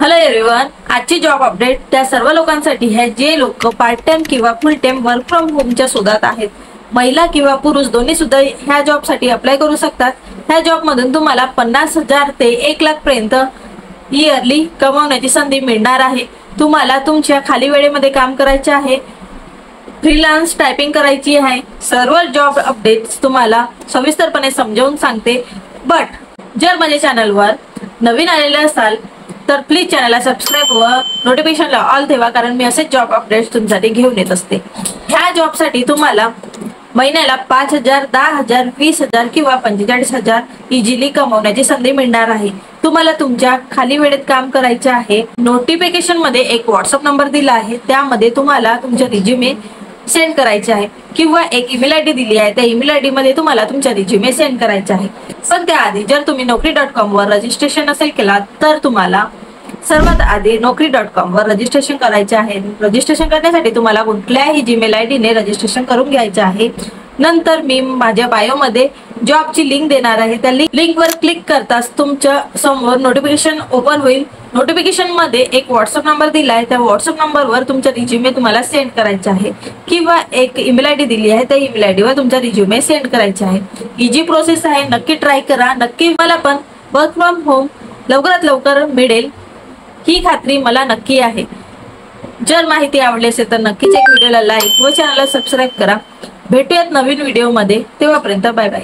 Hello everyone, आजची job update त्या सर्व लोकांसाठी आहे जे लोक पार्ट टाइम किंवा फुल टाइम वर्क फ्रॉम होमच्या शोधात आहेत। महिला किंवा पुरुष दोन्ही सुद्धा ह्या जॉबसाठी अप्लाय करू शकतात। ह्या जॉब मधून तुम्हाला 50,000 ते 1,00,000 पर्यंत इयरली कमवण्याची संधी मिळणार आहे। तुम्हाला तुमच्या खाली वेळेमध्ये काम करायचे आहे, फ्रीलान्स टायपिंग करायची आहे। सर्व जॉब अपडेट्स तुम्हाला सविस्तरपणे समजावून सांगते। बट जर माझ्या चॅनलवर नवीन आलेले असाल तर प्लीज चॅनलला सबस्क्राइब व नोटिफिकेशनला ऑल ठेवा, कारण मी असे जॉब अपडेट्स तुमच्यासाठी घेऊन येत असते। ह्या जॉबसाठी तुम्हाला महिन्याला 5,000, 10,000, 20,000 किंवा 45,000 इझिली कमवण्याची संधी मिळणार आहे। तुम्हाला तुमच्या खाली वेळेत काम करायचे आहे। नोटिफिकेशन मध्ये एक व्हॉट्सअप नंबर दिला आहे, त्यामध्ये तुम्हाला तुमचे रिझ्युमे सेंड करायचे आहे किंवा एक ईमेल आयडी दिली आहे, त्या ईमेल आयडी मध्ये तुम्हाला तुमचा रिझ्युमे सेंड करायचा आहे। पण त्याआधी जर तुम्ही naukri.com वर रजिस्ट्रेशन नसेल केला तर तुम्हाला सर्वात आधी naukri.com वर रजिस्ट्रेशन करायचे आहे। रजिस्ट्रेशन करण्यासाठी तुम्हाला कुठल्याही जीमेल आयडीने रजिस्ट्रेशन करून घ्यायचे आहे। नंतर मी माझ्या बायो मध्ये जॉबची लिंक देणार आहे, त्या लिंक वर क्लिक करताच तुमच्या समोर नोटिफिकेशन ओपन होईल। नोटिफिकेशन मध्ये एक व्हॉट्सअप नंबर दिला आहे, त्या व्हॉट्सअप नंबरवर तुमचा रिझ्युमे तुम्हाला सेंड करायचा आहे किंवा एक ईमेल आयडी दिली आहे, त्या ईमेल आयडीवर तुमचा रिझ्युमे सेंड करायचा आहे। इझी प्रोसेस आहे, नक्की ट्राय करा। नक्की मला पण वर्क फ्रॉम होम लवकरात लवकर मिळेल ही खात्री मला नक्की आहे। जर माहिती आवडली असेल तर नक्कीच एक व्हिडिओला लाईक व चॅनलला सबस्क्राइब करा। भेटूयात नवीन व्हिडिओ मध्ये, तेव्हापर्यंत बाय बाय।